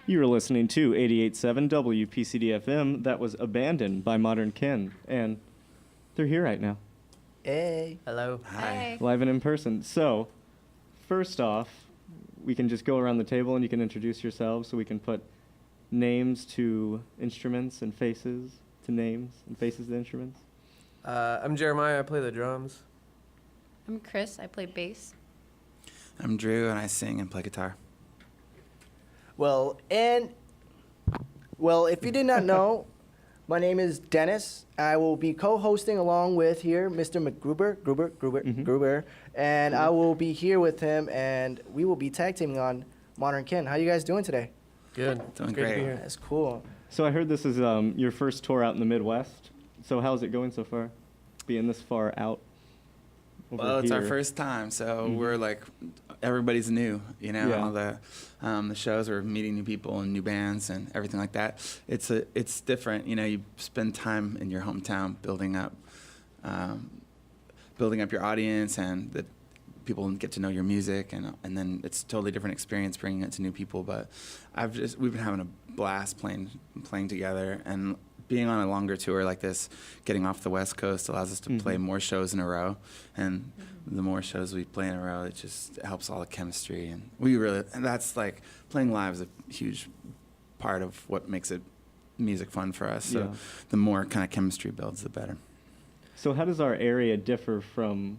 You were listening to 88.7 WPCD FM. That was Abandoned by Modern Kin, and they're here right now, Hey. Hello. Hi. live and in person. So, first off, we can just go around the table and you can introduce yourselves so we can put names to instruments and faces to names and faces to instruments. I'm Jeremiah. I play the drums. I'm Chris. I play bass. I'm Drew, and I sing and play guitar. Well, if you did not know, my name is Dennis. I will be co-hosting along with here Mr. Gruber, and I will be here with him, and we will be tag teaming on Modern Kin. How you guys doing today? Good. Doing It's great to be great. here. That's cool. So I heard this is your first tour out in the Midwest. So how's it going so far, being this far out? over Well, it's our here? first time, so Mhm. we're like, everybody's new, you know. Yeah. All the shows, we're meeting new people and new bands and everything like that. It's different, you know. You spend time in your hometown building up your audience, and that people get to know your music, and then it's a totally different experience bringing it to new people. But we've been having a blast playing together, and being on a longer tour like this, getting off the West Coast allows us to play more shows in a row, and the more shows we play in a row, it just helps all the chemistry, and that's like playing live is a huge part of what makes it music fun for us. So Yeah. the more kind of chemistry builds, the better. So how does our area differ from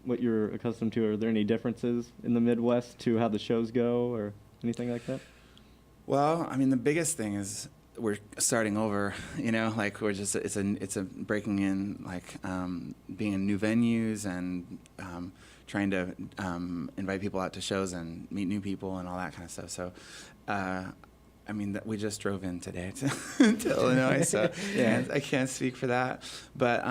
what you're accustomed to? Are there any differences in the Midwest to how the shows go or anything like that? Well, I mean, the biggest thing is we're starting over, you know, like it's a breaking in, like being in new venues and trying to invite people out to shows and meet new people and all that kind of stuff. So, I mean, we just drove in today to Illinois, so yeah, I can't speak for that. But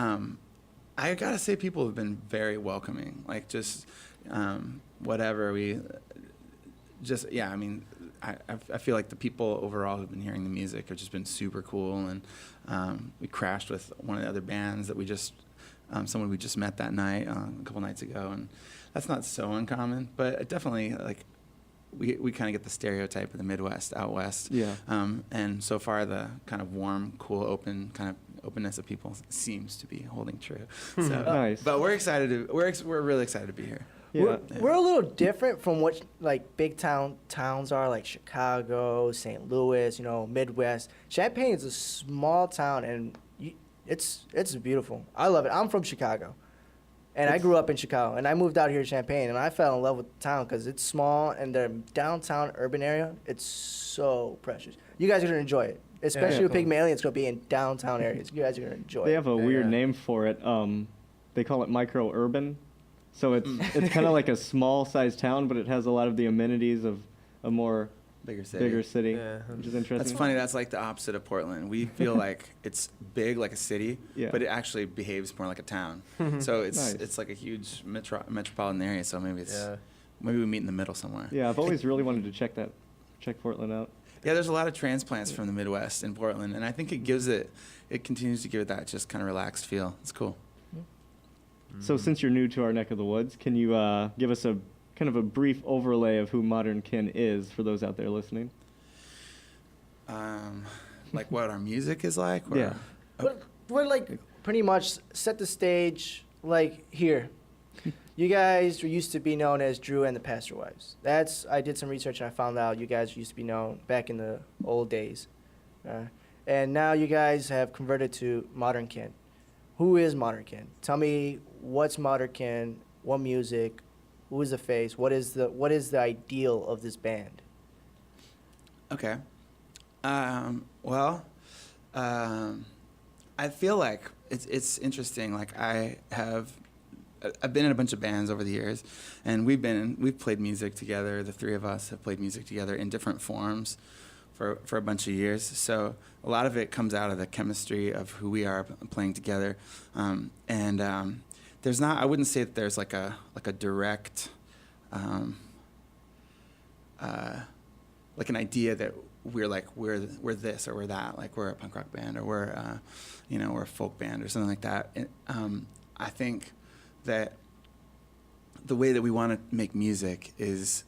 I gotta say, people have been very welcoming. Like just whatever I mean, I feel like the people overall who've been hearing the music have just been super cool, and we crashed with one of the other bands that someone we just met that night a couple nights ago, and that's not so uncommon, but it definitely, like, we kind of get the stereotype of the Midwest out west. Yeah. And so far the kind of warm, cool, openness of people seems to be holding true. So, Nice. But we're really excited to be here. Yeah. We're a little different from what like big towns are, like Chicago, St. Louis, you know, Midwest. Champaign is a small town, and it's beautiful. I love it. I'm from Chicago, and I grew up in Chicago, and I moved out here to Champaign, and I fell in love with the town because it's small, and the downtown urban area, it's so precious. You guys are going to enjoy it, especially with Pygmalion. It's going to be in downtown areas. You guys are going to enjoy it. They have a weird name for it. They call it micro-urban. So it's kind of like a small-sized town, but it has a lot of the amenities of a more Bigger city, Yeah. which is interesting. That's funny. That's like the opposite of Portland. We feel like it's big like a city, Yeah. but it actually behaves more like a town. So Nice. it's like a huge metropolitan area. So maybe Yeah. maybe we meet in the middle somewhere. Yeah, I've always really wanted to check Portland out. Yeah, there's a lot of transplants from the Midwest in Portland, and I think it continues to give it that just kind of relaxed feel. It's cool. So since you're new to our neck of the woods, can you give us a kind of a brief overlay of who Modern Kin is for those out there listening? Like what our music is like? Or, Yeah. We're like pretty much set the stage like here. You guys used to be known as Drew and the Pastor Wives. I did some research and I found out you guys used to be known back in the old days. And now you guys have converted to Modern Kin. Who is Modern Kin? Tell me what's Modern Kin, what music, who is the face, what is the ideal of this band? Okay. I feel like it's interesting. Like I've been in a bunch of bands over the years, and we've played music together. The three of us have played music together in different forms for a bunch of years. So a lot of it comes out of the chemistry of who we are playing together. There's not. I wouldn't say that there's like a direct like an idea that we're this or we're that, like we're a punk rock band or we're a folk band or something like that. I think that the way that we want to make music is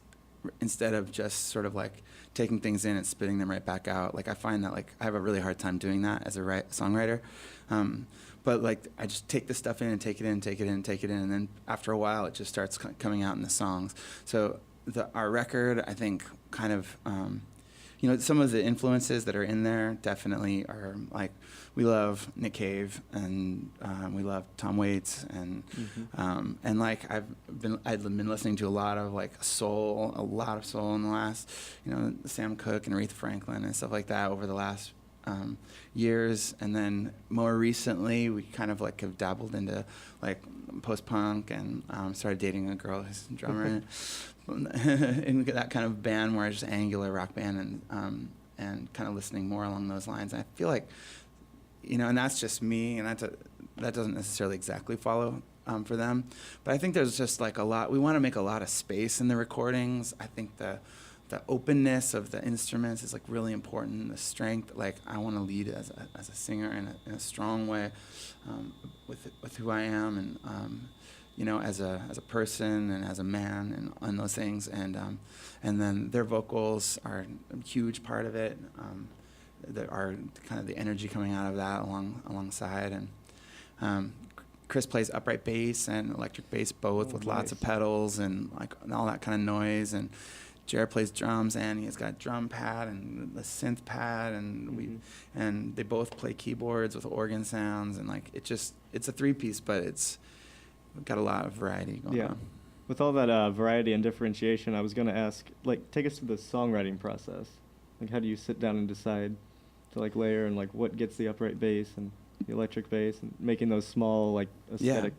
instead of just sort of like taking things in and spitting them right back out. Like I find that like I have a really hard time doing that as a songwriter. But like I just take the stuff in and take it in, take it in, take it in, and then after a while it just starts coming out in the songs. So our record, I think, kind of, you know, some of the influences that are in there definitely are like we love Nick Cave and we love Tom Waits and like I've been listening to a lot of like soul, a lot of soul in the last, you know, Sam Cooke and Aretha Franklin and stuff like that over the last years, and then more recently we kind of like have dabbled into like post-punk and started dating a girl who's a drummer in that kind of band, more just angular rock band, and kind of listening more along those lines. And I feel like, you know, and that's just me, and that doesn't necessarily exactly follow for them, but I think there's just like a lot. We want to make a lot of space in the recordings. I think the openness of the instruments is like really important. The strength, like I want to lead as a singer in a strong way, with who I am, and you know, as a person and as a man, and those things, and then their vocals are a huge part of it. That are kind of the energy coming out of that alongside, and Chris plays upright bass and electric bass both with lots of pedals and like all that kind of noise, and Jared plays drums, and he's got a drum pad and the synth pad, and and they both play keyboards with organ sounds, and like it's a three-piece, but it's got a lot of variety going on. With all that variety and differentiation, I was going to ask, like, take us through the songwriting process. Like, how do you sit down and decide to like layer and like what gets the upright bass and the electric bass and making those small like aesthetic?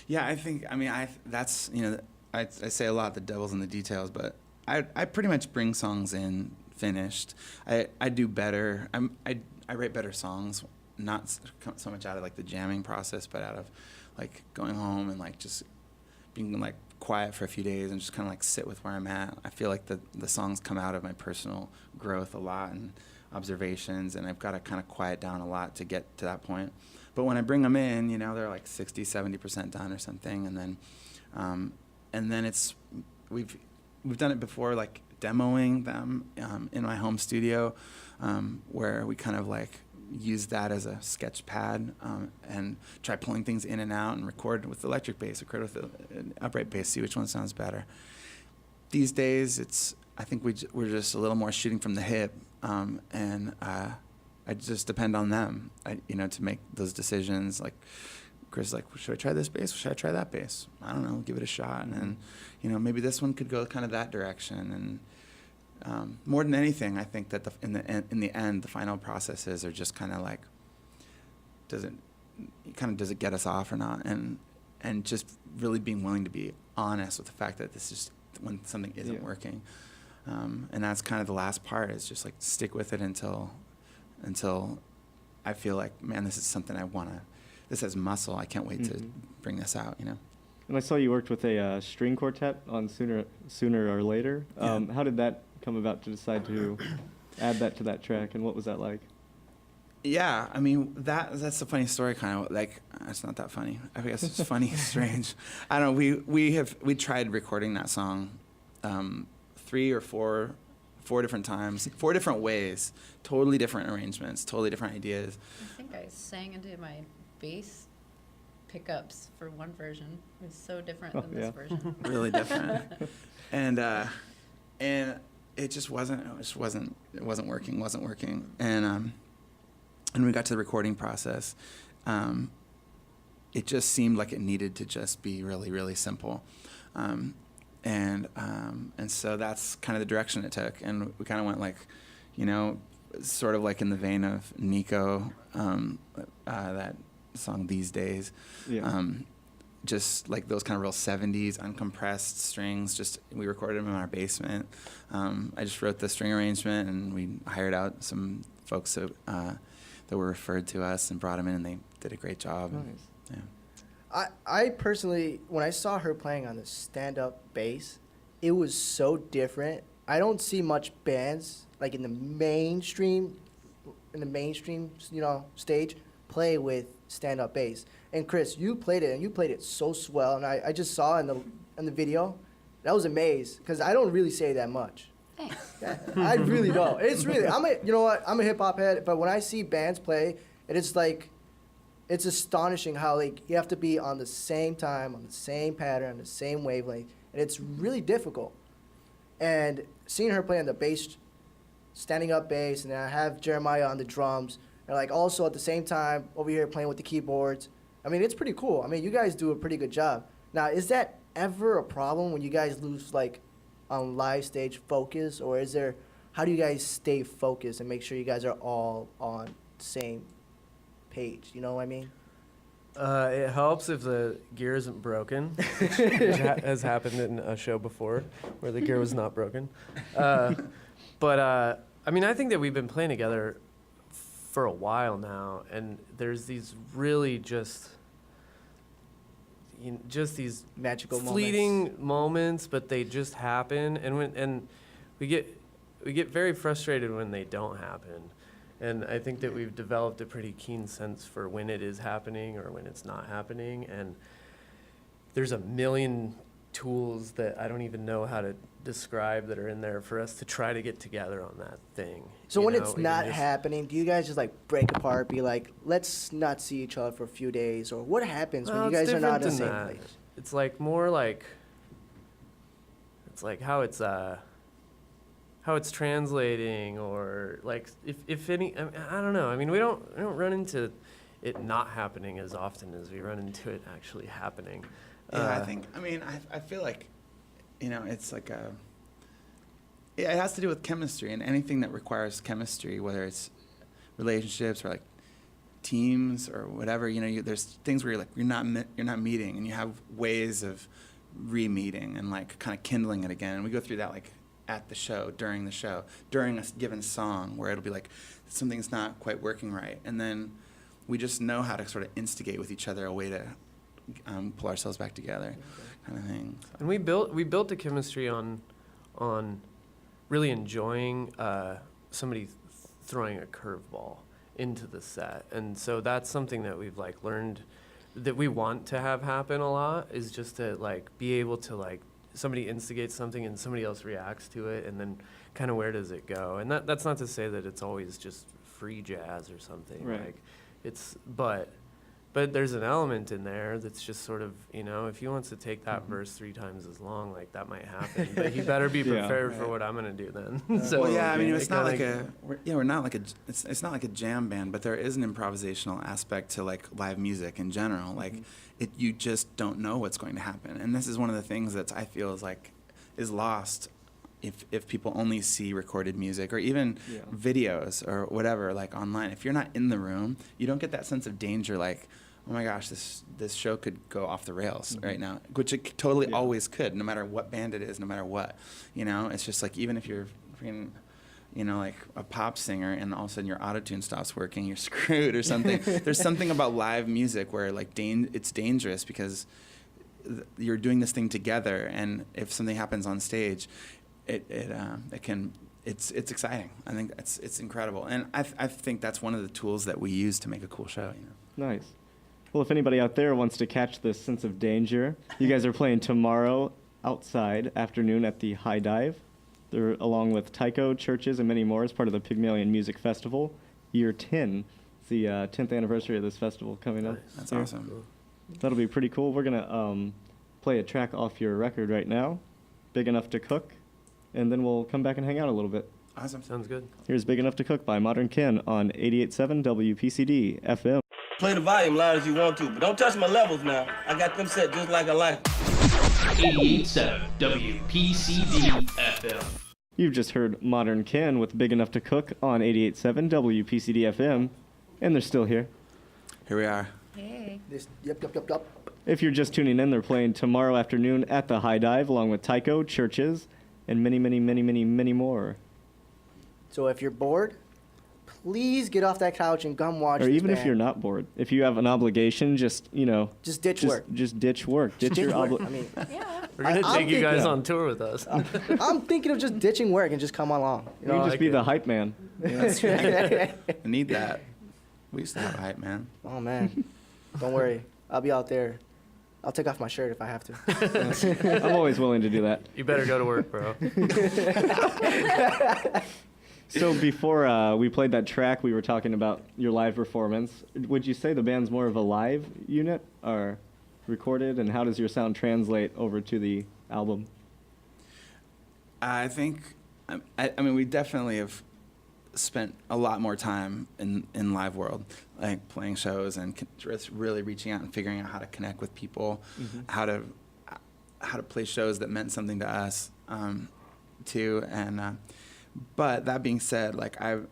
Yeah, I think, I mean, that's, you know, I say a lot, the devil's in the details, but I pretty much bring songs in finished. I do better. I write better songs, not so much out of like the jamming process, but out of like going home and like just being like quiet for a few days and just kind of like sit with where I'm at. I feel like the songs come out of my personal growth a lot and observations, and I've got to kind of quiet down a lot to get to that point. But when I bring them in, you know, they're like 60-70% done or something, and then it's we've done it before, like demoing them in my home studio, where we kind of like use that as a sketch pad and try pulling things in and out and record with electric bass, record with an upright bass, see which one sounds better. These days, I think we're just a little more shooting from the hip, and I just depend on them, you know, to make those decisions. Like Chris is like, should I try this bass? Should I try that bass? I don't know, give it a shot. And then, you know, maybe this one could go kind of that direction. And more than anything, I think that in the end, the final processes are just kind of like, does it get us off or not? And just really being willing to be honest with the fact that this is when something isn't working. And that's kind of the last part, is just like stick with it until I feel like, man, this is something this has muscle. I can't wait to bring this out, you know? And I saw you worked with a string quartet on Sooner or Later. How did that come about to decide to add that to that track, and what was that like? Yeah, I mean, that's a funny story, kind of. Like, it's not that funny. I guess it's funny, strange. I don't know. We tried recording that song 3 or 4 different times, 4 different ways, totally different arrangements, totally different ideas. I think I sang into my bass pickups for one version. It was so different than this version. Really different. And it just wasn't working. And we got to the recording process. It just seemed like it needed to just be really, really simple. And so that's kind of the direction it took. And we kind of went like, you know, sort of like in the vein of Nico, that song These Days. Just like those kind of real 70s uncompressed strings. We recorded them in our basement. I just wrote the string arrangement, and we hired out some folks that were referred to us and brought them in, and they did a great job. Nice. Yeah. I personally, when I saw her playing on the stand-up bass, it was so different. I don't see much bands like in the mainstream, you know, stage play with stand-up bass. And Chris, you played it, and you played it so swell. And I just saw in the video, That was amazing because I don't really say that much. Thanks. I really don't. It's really, you know what? I'm a hip hop head, but when I see bands play, it's like, it's astonishing how like you have to be on the same time, on the same pattern, on the same wavelength, and it's really difficult. And seeing her play on the bass, standing up bass, and then I have Jeremiah on the drums, and like also at the same time over here playing with the keyboards. I mean, it's pretty cool. I mean, you guys do a pretty good job. Now, is that ever a problem when you guys lose like on live stage focus, or is there? How do you guys stay focused and make sure you guys are all on the same page? You know what I mean? It helps if the gear isn't broken, which has happened in a show before where the gear was not broken. But I mean, I think that we've been playing together for a while now, and there's these really just these Magical fleeting moments, but they just happen, and we get very frustrated when they don't happen. And I think that we've developed a pretty keen sense for when it is happening or when it's not happening. And there's a million tools that I don't even know how to describe that are in there for us to try to get together on that thing. So you when know? it's We can not just- happening, do you guys just like break apart, be like, let's not see each other for a few days, or what happens when Well, you it's guys are not in the different same than that. place? It's like more like how it's translating, or like if any, I don't know. I mean, we don't run into it not happening as often as we run into it actually happening. Yeah, I feel like, it's like it has to do with chemistry, and anything that requires chemistry, whether it's relationships or like teams or whatever, there's things where you're not meeting, and you have ways of re-meeting and like kind of kindling it again. And we go through that like at the show, during a given song, where it'll be like something's not quite working right, and then we just know how to sort of instigate with each other a way to pull ourselves back together, kind of thing. So. And we built a chemistry on really enjoying somebody throwing a curveball into the set, and so that's something that we've like learned that we want to have happen a lot, is just to like be able to like somebody instigates something and somebody else reacts to it, and then kind of where does it go? And that's not to say that it's always just free jazz or something. Right. Like it's but there's an element in there that's just sort of, if he wants to take that verse 3 times as long, like that might happen. But he better be Yeah. prepared for Right. what I'm gonna do then. So Well, yeah, I mean, it it's not like kinda- we're not like it's not like a jam band, but there is an improvisational aspect to like live music in general. Like, you just don't know what's going to happen, and this is one of the things that I feel is lost if people only see recorded music or even Yeah. videos or whatever, like online. If you're not in the room, you don't get that sense of danger, like, oh my gosh, this show could go off the rails right now, which it totally Yeah. always could, no matter what band it is, no matter what. It's just like, even if you're freaking, like a pop singer and all of a sudden your auto-tune stops working, you're screwed or something. There's something about live music where like it's dangerous because you're doing this thing together, and if something happens on stage, it's exciting. I think it's incredible, and I think that's one of the tools that we use to make a cool show. Nice. Well, if anybody out there wants to catch this sense of danger, you guys are playing tomorrow outside afternoon at the High Dive. They're along with Tycho, Churches, and many more as part of the Pygmalion Music Festival, year 10. It's the 10th anniversary of this festival coming up. Nice. That's here. awesome. That'll be pretty cool. We're going to play a track off your record right now, Big Enough to Cook, and then we'll come back and hang out a little bit. Awesome. Sounds good. Here's Big Enough to Cook by Modern Ken on 88.7 WPCD FM. Play the volume loud as you want to, but don't touch my levels now. I got them set just like I like 'em. 88.7 WPCD FM. You've just heard Modern Ken with Big Enough to Cook on 88.7 WPCD FM, and they're still here. Here we are. Hey. Yep. If you're just tuning in, they're playing tomorrow afternoon at the High Dive along with Tycho, Churches, and many, many, many, many, many more. So if you're bored, please get off that couch and come watch. Or this even if band. you're not bored. If you have an obligation, just just ditch work. Just ditch work. Ditch your Work. obligation. I mean, Yeah. We're gonna I'm take you guys thinking- on tour with us. I'm thinking of just ditching work and just come along. You can I just like be it. the hype man. That's right. I need that. We used to have a hype man. Oh man, don't worry, I'll be out there I'll take off my shirt if I have to. I'm always willing to do that. You better go to work, bro. So before we played that track, we were talking about your live performance. Would you say the band's more of a live unit or recorded, and how does your sound translate over to the album? I think, I mean, we definitely have spent a lot more time in live world, like playing shows and just really reaching out and figuring out how to connect with people, how to play shows that meant something to us, too. And but that being said, like at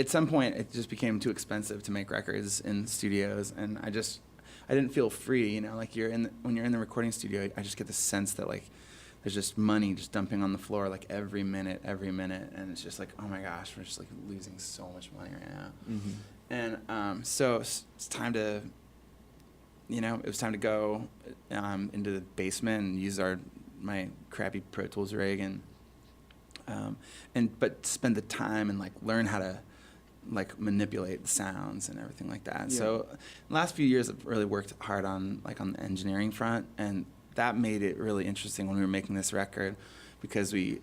some point it just became too expensive to make records in studios, and I didn't feel free, like when you're in the recording studio, I just get the sense that like there's just money just dumping on the floor like every minute, and it's just like, oh my gosh, we're just like losing so much money right now. And so it's time to, it was time to go into the basement and use my crappy Pro Tools rig but spend the time and like learn how to like manipulate the sounds and everything like that. Yeah. So the last few years I've really worked hard on the engineering front, and that made it really interesting when we were making this record, because we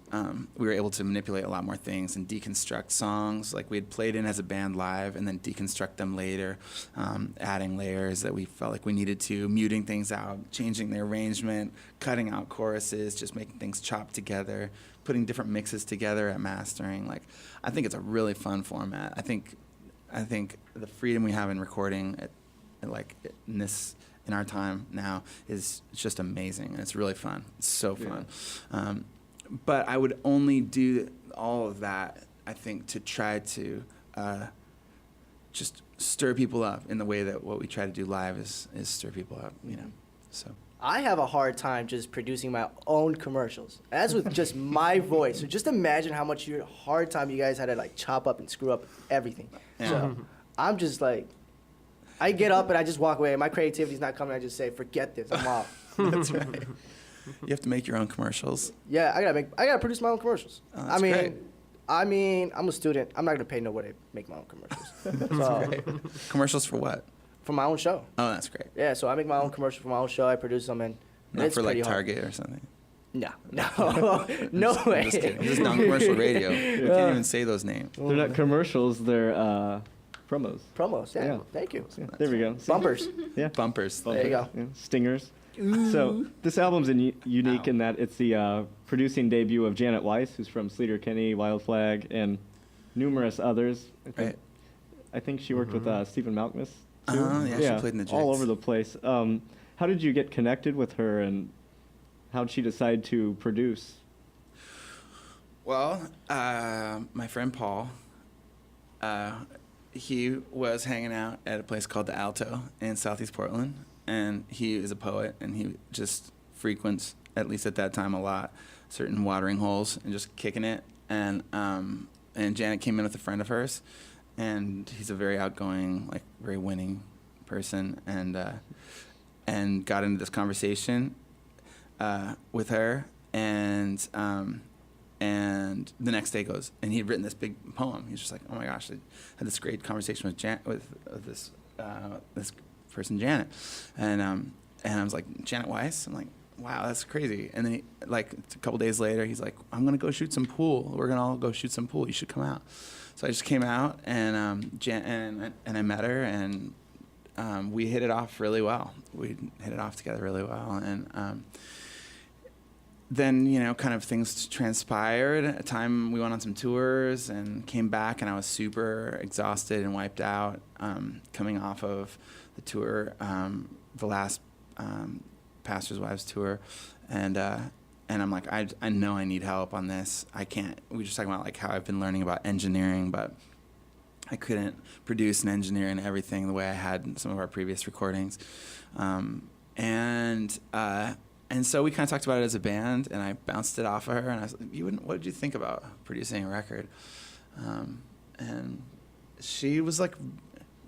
were able to manipulate a lot more things and deconstruct songs like we had played in as a band live, and then deconstruct them later, adding layers that we felt like we needed to, muting things out, changing the arrangement, cutting out choruses, just making things chop together, putting different mixes together at mastering. Like, I think it's a really fun format. I think the freedom we have in recording in our time now is just amazing, and it's really fun. It's so fun. Yeah. But I would only do all of that, I think, to try to just stir people up in the way that what we try to do live is stir people up, so. I have a hard time just producing my own commercials, as with just my voice. So just imagine how much hard time you guys had to like chop up and screw up everything. Yeah. So I'm just like, I get up and I just walk away. My creativity's not coming. I just say, forget this. I'm off. That's right. You have to make your own commercials. Yeah, I gotta produce my own commercials. Oh, that's great. I mean, I'm a student. I'm not gonna pay nobody to make my own commercials. So, Commercials for what? for my own show. Oh, that's great. Yeah, so I make my own commercials for my own show. I produce them, and Not it's for like pretty hard. Target or something. No, no way. I'm just kidding. This is non-commercial radio. We can't even say those names. They're not commercials, they're promos. Promos, yeah. Yeah. Thank you. Yeah, there we go. See? Bumpers. Yeah. Bumpers. There you go. Yeah, stingers. So this album's unique in that it's the producing debut of Janet Weiss, who's from Sleater Kinney, Wild Flag, and numerous others. I think she worked with Stephen Malkmus, too. Yeah, she played in the all Jigs. over the place. How did you get connected with her, and how did she decide to produce? Well, my friend Paul, he was hanging out at a place called the Alto in Southeast Portland, and he is a poet, and he just frequents, at least at that time, a lot, certain watering holes and just kicking it. And Janet came in with a friend of hers, and he's a very outgoing, like very winning person, and got into this conversation with her, and the next day goes, and he had written this big poem. He's just like, oh my gosh, I had this great conversation with this person, Janet, and I was like, Janet Weiss? I'm like, wow, that's crazy. And then he, like a couple days later, he's like, I'm gonna go shoot some pool. We're gonna all go shoot some pool. You should come out. So I just came out, and I met her, and we hit it off really well. We hit it off together really well, and then, kind of things transpired. At a time, we went on some tours and came back, and I was super exhausted and wiped out coming off of the tour, the last Pastor's Wives tour, and I'm like, I know I need help on this. I can't. We were just talking about like how I've been learning about engineering, but I couldn't produce and engineer and everything the way I had in some of our previous recordings, and so we kind of talked about it as a band, and I bounced it off of her, and I was like, what did you think about producing a record? And she was like,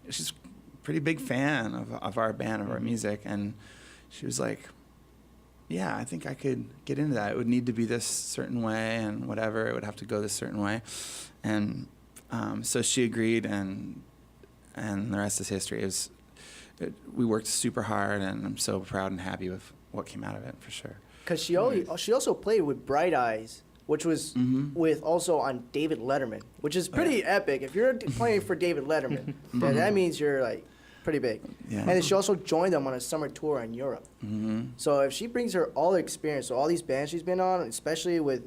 she's a pretty big fan of our band, of our music, and she was like, yeah, I think I could get into that. It would need to be this certain way, and whatever, it would have to go this certain way. And so she agreed, and the rest is history. It we worked super hard, and I'm so proud and happy with what came out of it for sure. Because she also played with Bright Eyes, which was with also on David Letterman, which is pretty epic. If you're playing for David Letterman, then that means you're like pretty big. Yeah. And then she also joined them on a summer tour in Europe. So if she brings her all the experience, so all these bands she's been on, especially with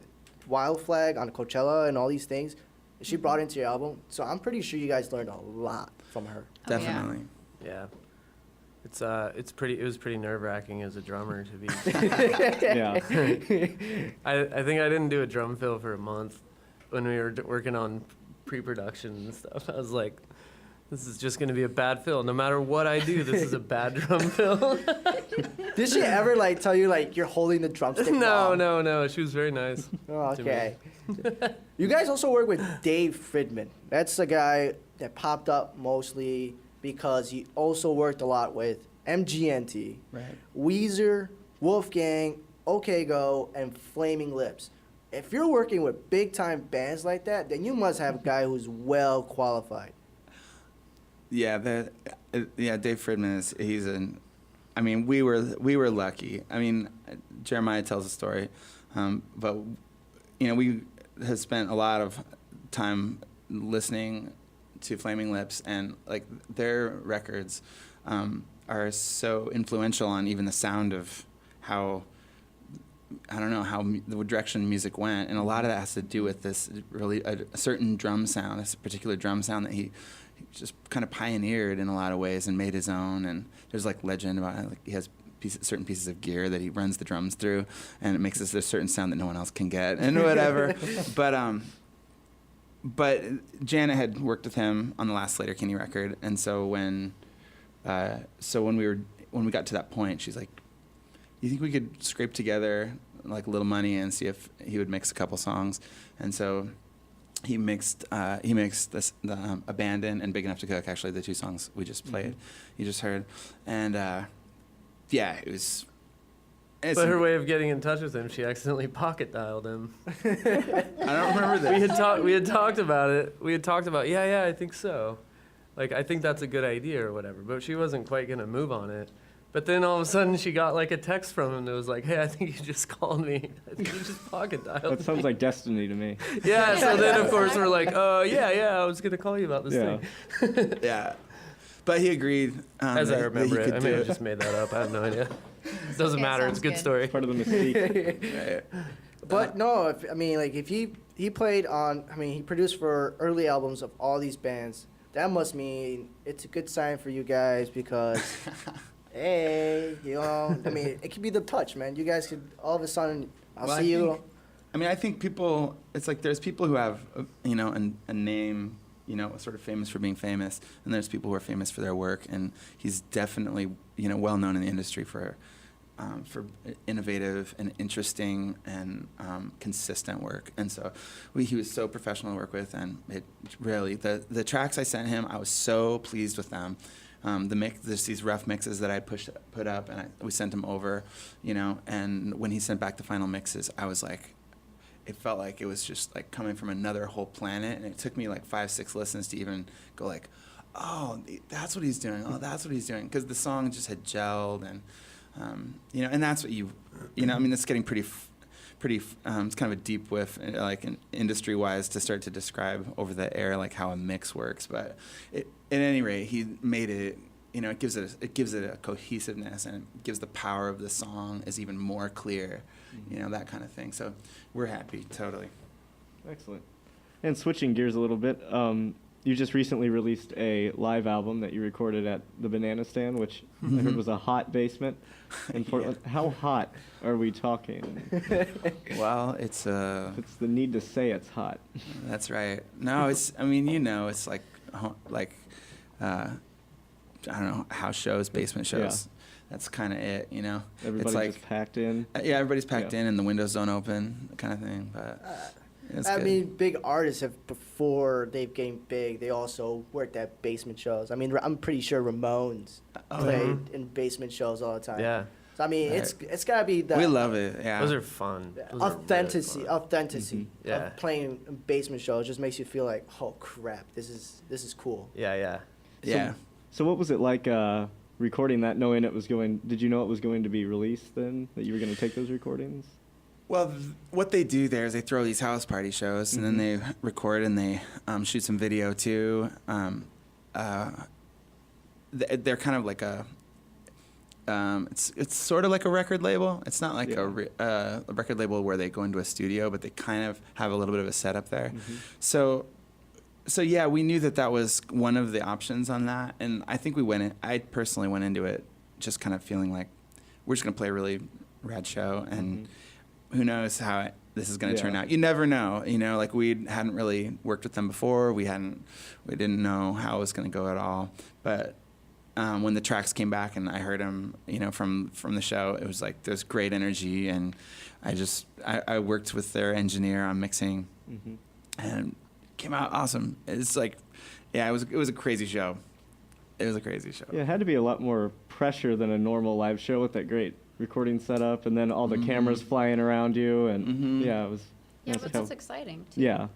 Wild Flag on Coachella and all these things, she brought into your album. So I'm pretty sure you guys learned a lot from her. Oh, yeah. Definitely. Yeah. It was pretty nerve-wracking as a drummer to be. Yeah. I think I didn't do a drum fill for a month when we were working on pre-production and stuff. I was like, this is just going to be a bad fill. No matter what I do, this is a bad drum fill. Did she ever like tell you like you're holding the drumstick wrong? No. She was very nice. Oh, to me. okay. You guys also work with Dave Friedman. That's the guy that popped up mostly because he also worked a lot with MGMT, Right. Weezer, Wolfgang, OK Go, and Flaming Lips. If you're working with big time bands like that, then you must have a guy who's well qualified. Yeah, Dave Friedman we were lucky. I mean, Jeremiah tells a story, but we have spent a lot of time listening to Flaming Lips, and like their records are so influential on even the sound of how the direction music went, and a lot of that has to do with this really a certain drum sound, this particular drum sound that he just kind of pioneered in a lot of ways and made his own. And there's like legend about it. Like he has certain pieces of gear that he runs the drums through, and it makes this a certain sound that no one else can get and whatever. But Janet had worked with him on the last Slater-Kinney record, and so when we got to that point, she's like, "You think we could scrape together like a little money and see if he would mix a couple songs?" And so he mixed Abandon and Big Enough to Cook, actually the two songs we just played, you just heard, and it was. But her way of getting in touch with him, she accidentally pocket dialed him. I don't remember that. We had talked about it. We had talked about, yeah, I think so. Like, I think that's a good idea or whatever. But she wasn't quite going to move on it. But then all of a sudden she got like a text from him that was like, hey, I think you just called me. I think you just pocket dialed That sounds like destiny to me. Yeah, so then of course we're like, yeah, I was going to call you about this thing. Yeah. But he agreed. As I remember it. I may have it. just made that up. I have no idea. It doesn't Okay, matter. It's a sounds good good. story. Part of the mystique. Right. But no, if he played on, he produced for early albums of all these bands, that must mean it's a good sign for you guys because, hey, it could be the touch, man. You guys could all of a sudden, see you. I think people, it's like there's people who have, a name, sort of famous for being famous, and there's people who are famous for their work, and he's definitely, well known in the industry for innovative and interesting and consistent work. And so he was so professional to work with, and it really, the tracks I sent him, I was so pleased with them. There's these rough mixes that I put up, and we sent him over, and when he sent back the final mixes, I was like, it felt like it was just like coming from another whole planet, and it took me like 5-6 listens to even go like, oh, that's what he's doing. Oh, that's what he's doing, because the song just had gelled, and and that's what it's getting pretty. It's kind of a deep whiff, like industry-wise, to start to describe over the air like how a mix works. But at any rate, he made it. It gives it a cohesiveness, and it gives the power of the song is even more clear. That kind of thing. So we're happy, totally. Excellent. And switching gears a little bit, you just recently released a live album that you recorded at the Banana Stand, which I heard was a hot basement in Portland. Yeah. How hot are we talking? Well, it's It's the need to say it's hot. That's right. No, it's it's like I don't know, house shows, basement shows. Yeah. That's kind of it, Everybody it's like just packed in. yeah, everybody's packed Yeah. in and the windows don't open, kind of thing. But it's I good. mean, big artists have, before they've gained big, they also worked at basement shows. I'm pretty sure Ramones played in basement shows all the time. Yeah. So it's gotta be the we love it. Yeah, Those are fun. Those are really fun. authenticity Yeah. of playing a basement show. It just makes you feel like, oh crap, this is cool. Yeah. yeah. So what was it like recording that, knowing it was going, did you know it was going to be released then, that you were going to take those recordings? Well, what they do there is they throw these house party shows, and then they record and they shoot some video too. They're kind of like a, it's sort of like a record label. It's not like a record label where they go into a studio, but they kind of have a little bit of a setup there. So yeah, we knew that was one of the options on that, and I think I personally went into it just kind of feeling like we're just gonna play a really rad show, and who knows how this is going to turn out. You never know, like we hadn't really worked with them before. We didn't know how it was going to go at all. But when the tracks came back and I heard them, from the show, it was like there's great energy, and I worked with their engineer on mixing, and it came out awesome. It's like, yeah, it was a crazy show. It was a crazy show. Yeah, it had to be a lot more pressure than a normal live show with that great recording setup, and then all the cameras flying around you, and yeah, it was. Yeah, but that's exciting too. Yeah,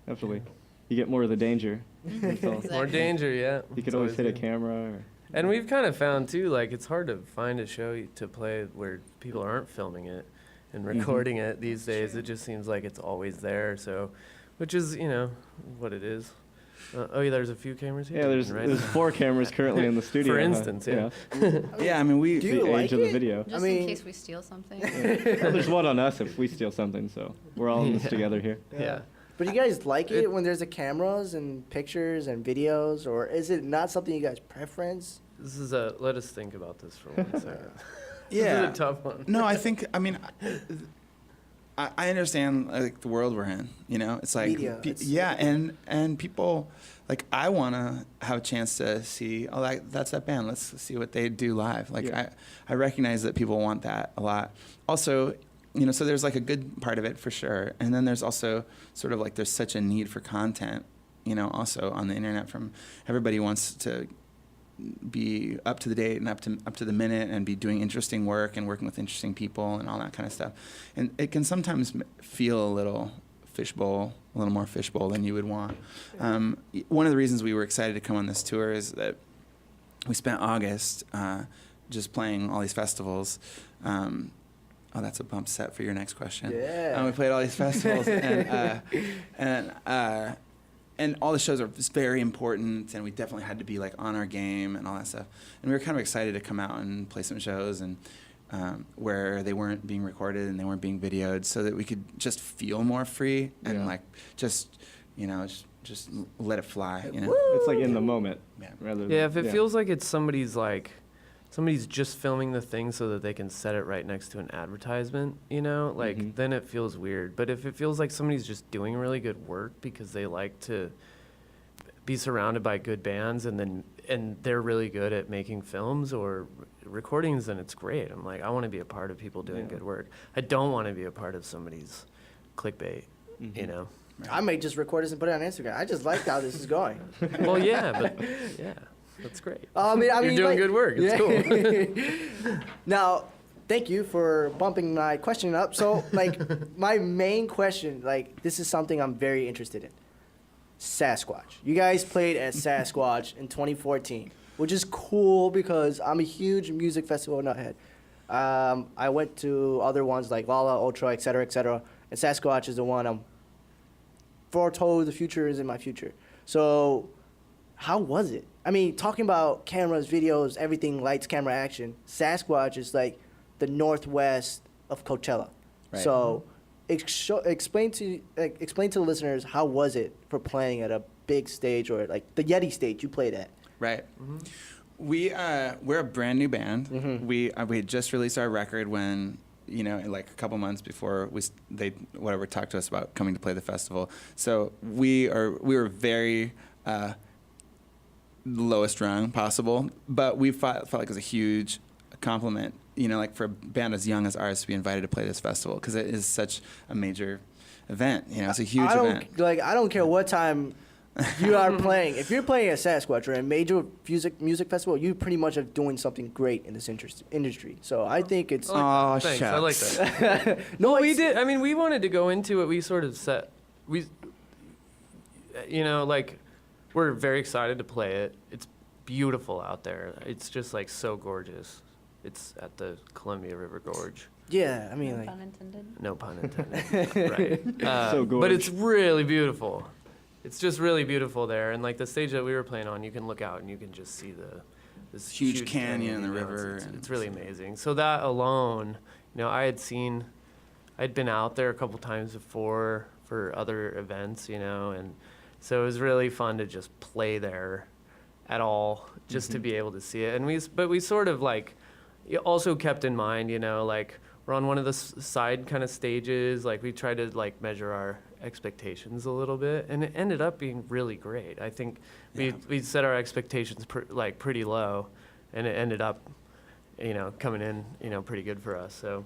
definitely. You get more of the danger. Exactly. More danger, yeah. You could always hit a camera. And we've kind of found too, like it's hard to find a show to play where people aren't filming it and recording it these days. It just seems like it's always there. So, which is what it is. There's a few cameras here. Yeah, there's 4 cameras currently in the studio. For instance, yeah. Yeah, I mean, Do you the like age of the it? video. Just in case we steal something. Well, there's one on us if we steal something, so we're all in this together here. Yeah. But you guys like it when there's the cameras and pictures and videos, or is it not something you guys preference? This is let us think about this for 1 second. Yeah. This is a tough one. No, I understand like the world we're in. It's like Media, and people like I want to have a chance to see. Oh, that's that band. Let's see what they do live. Like I recognize that people want that a lot. Also, so there's like a good part of it for sure, and then there's also sort of like there's such a need for content. Also on the internet, from everybody wants to be up to the date and up to the minute, and be doing interesting work and working with interesting people and all that kind of stuff. And it can sometimes feel a little more fishbowl than you would want. One of the reasons we were excited to come on this tour is that we spent August just playing all these festivals. That's a bump set for your next question. Yeah. We played all these festivals, and all the shows are very important, and we definitely had to be like on our game and all that stuff. And we were kind of excited to come out and play some shows and where they weren't being recorded and they weren't being videoed, so that we could just feel more free and like just let it fly. It's like in the moment. Yeah. Rather Yeah, than, if it feels like it's somebody's just filming the thing so that they can set it right next to an advertisement, then it feels weird. But if it feels like somebody's just doing really good work because they like to be surrounded by good bands and they're really good at making films or recordings, then it's great. I'm like, I want to be a part of people doing good work. I don't want to be a part of somebody's clickbait, I might just record this and put it on Instagram. I just like how this is going. Well, yeah, but yeah. That's great. You're doing good work. It's cool. Now, thank you for bumping my question up. So, my main question, this is something I'm very interested in. Sasquatch. You guys played at Sasquatch in 2014, which is cool because I'm a huge music festival nuthead. I went to other ones like Lala, Ultra, et cetera, and Sasquatch is the one I'm foretold the future is in my future. So, how was it? I mean, talking about cameras, videos, everything, lights, camera, action, Sasquatch is like the northwest of Coachella. Right. So explain to the listeners, how was it for playing at a big stage, or like the Yeti stage you played at? Right. We're a brand new band. We had just released our record when, like a couple months before they talked to us about coming to play the festival. So we were very lowest rung possible, but we felt like it was a huge compliment, like for a band as young as ours to be invited to play this festival, because it is such a major event. It's a huge event. I don't care what time you are playing. If you're playing at Sasquatch or a major music festival, you pretty much are doing something great in this industry. So I think it's. Oh, thanks. shucks. I like that. No, we did. I mean, we wanted to go into it. We sort of set. We're very excited to play it. beautiful out there. It's just like so gorgeous. It's at the Columbia River Gorge. Yeah, I mean, No like, pun intended. No pun intended. Right. So But it's gorge. really beautiful. It's just really beautiful there. And like the stage that we were playing on, you can look out and you can just see this Huge canyon and the you know, river It's and- really amazing. So that alone, you know, I'd been out there a couple times before for other events, you know, and so it was really fun to just play there at all, just to be able to see it. And we sort of like also kept in mind, you know, like we're on one of the side kind of stages, like we tried to like measure our expectations a little bit, and it ended up being really great. I think we set our expectations pretty low, and it ended up, you know, coming in, you know, pretty good for us. So.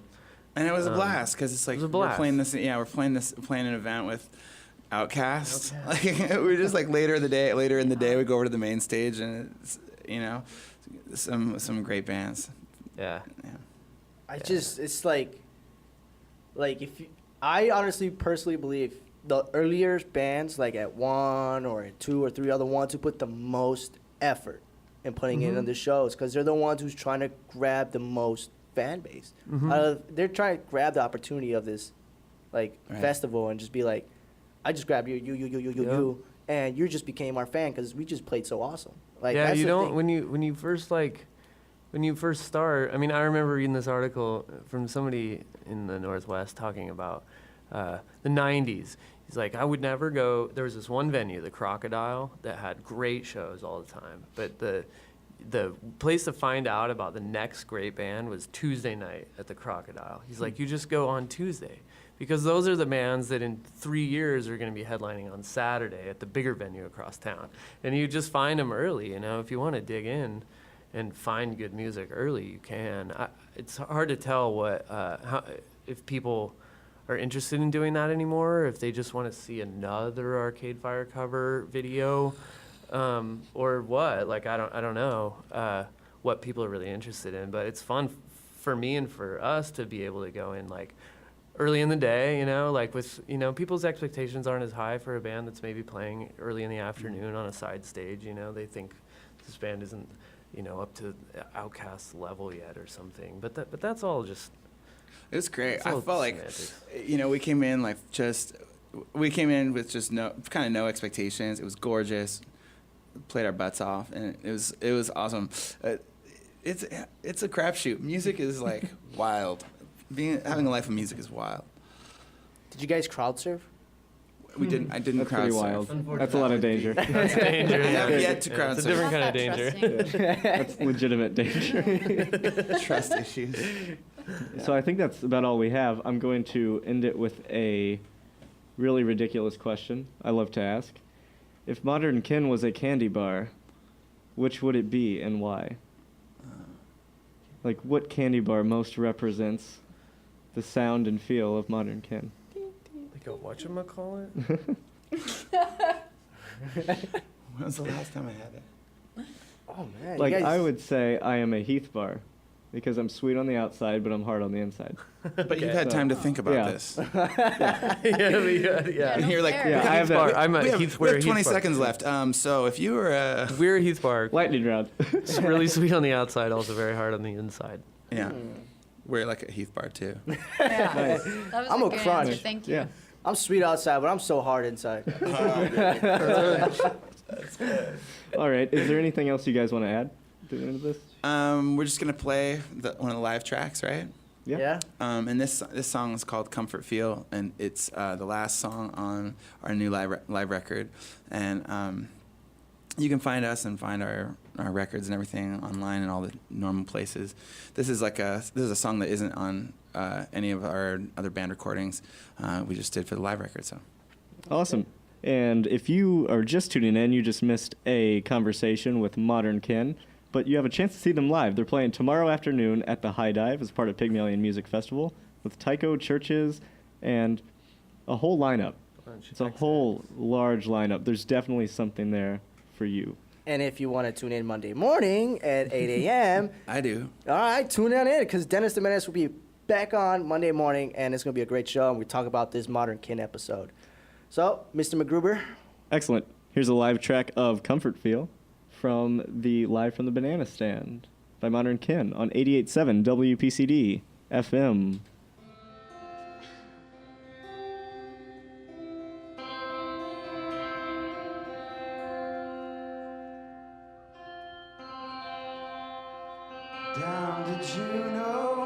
And it was a blast because it's like was a we're blast. playing an event with Outcasts. Like we're just like later in the day we go over to the main stage and it's, you know, some great bands. Yeah. it's like if you, I honestly personally believe the earlier bands like at 1 or at 2 or 3 are the ones who put the most effort in putting in on the shows because they're the ones who's trying to grab the most fan base. They're trying to grab the opportunity of this like festival and just be like, I just grabbed you, and you just became our fan because we just played so awesome. Like Yeah, that's you the don't thing. when you first start. I mean, I remember reading this article from somebody in the Northwest talking about the '90s. He's like, I would never go. There was this one venue, the Crocodile, that had great shows all the time, but the place to find out about the next great band was Tuesday night at the Crocodile. He's like, you just go on Tuesday. Because those are the bands that in 3 years are going to be headlining on Saturday at the bigger venue across town. And you just find them early, you know. If you want to dig in and find good music early, you can. It's hard to tell if people are interested in doing that anymore, or if they just want to see another Arcade Fire cover video, or what. Like, I don't know what people are really interested in. But it's fun for me and for us to be able to go in, like, early in the day, you know, like with, you know, people's expectations aren't as high for a band that's maybe playing early in the afternoon on a side stage, you know. They think this band isn't, you know, up to Outcast level yet or something. But that's all just... It was great. It's I all felt like, semantics. you know, we came in with just no expectations. It was gorgeous. Played our butts off, and it was awesome. It's a crapshoot. Music is like wild. Having a life of music is wild. Did you guys crowd surf? We didn't. I didn't That's crowd pretty surf. wild. That's a lot of danger. That's danger. I have yeah. yet to Yeah, crowd it's a surf. different kind of Not that danger. trusting. That's legitimate danger. Trust issues. So I think that's about all we have. I'm going to end it with a really ridiculous question I love to ask. If Modern Kin was a candy bar, which would it be and why? Like, what candy bar most represents the sound and feel of Modern Kin? Like a whatchamacallit? When was the last time I had it? Oh man, Like, you guys, I would say I am a Heath bar, because I'm sweet on the outside, but I'm hard on the inside. But you've had time to think about Yeah. this. Yeah. no You're like, fair. Yeah, I have that. I'm a we have, Heath. we We're a have Heath 20 bar. seconds left. So if you were We're a Heath bar. Lightning round. It's really sweet on the outside, also very hard on the inside. yeah, we're like a Heath bar too. Yeah. Nice. That was I'm a a good crunch. answer. Thank you. Yeah. I'm sweet outside, but I'm so hard inside. All right. Is there anything else you guys want to add to the end of this? We're just gonna play one of the live tracks, right? Yeah. And this song is called "Comfort Feel," and it's the last song on our new live record. And you can find us and find our records and everything online and all the normal places. This is a song that isn't on any of our other band recordings. We just did for the live record. So Awesome. And if you are just tuning in, you just missed a conversation with Modern Kin, but you have a chance to see them live. They're playing tomorrow afternoon at the High Dive as part of Pygmalion Music Festival with Tycho, Churches, and a whole lineup. It's a whole large lineup. There's definitely something there for you. And if you want to tune in Monday morning at 8 a.m., I do. all right, tune on in because Dennis the Menace will be back on Monday morning, and it's going to be a great show, and we talk about this Modern Kin episode. So, Mr. McGruber, Excellent. Here's a live track of Comfort Feel from the Live from the Banana Stand by Modern Kin on 88.7 WPCD FM. Down to Juneau,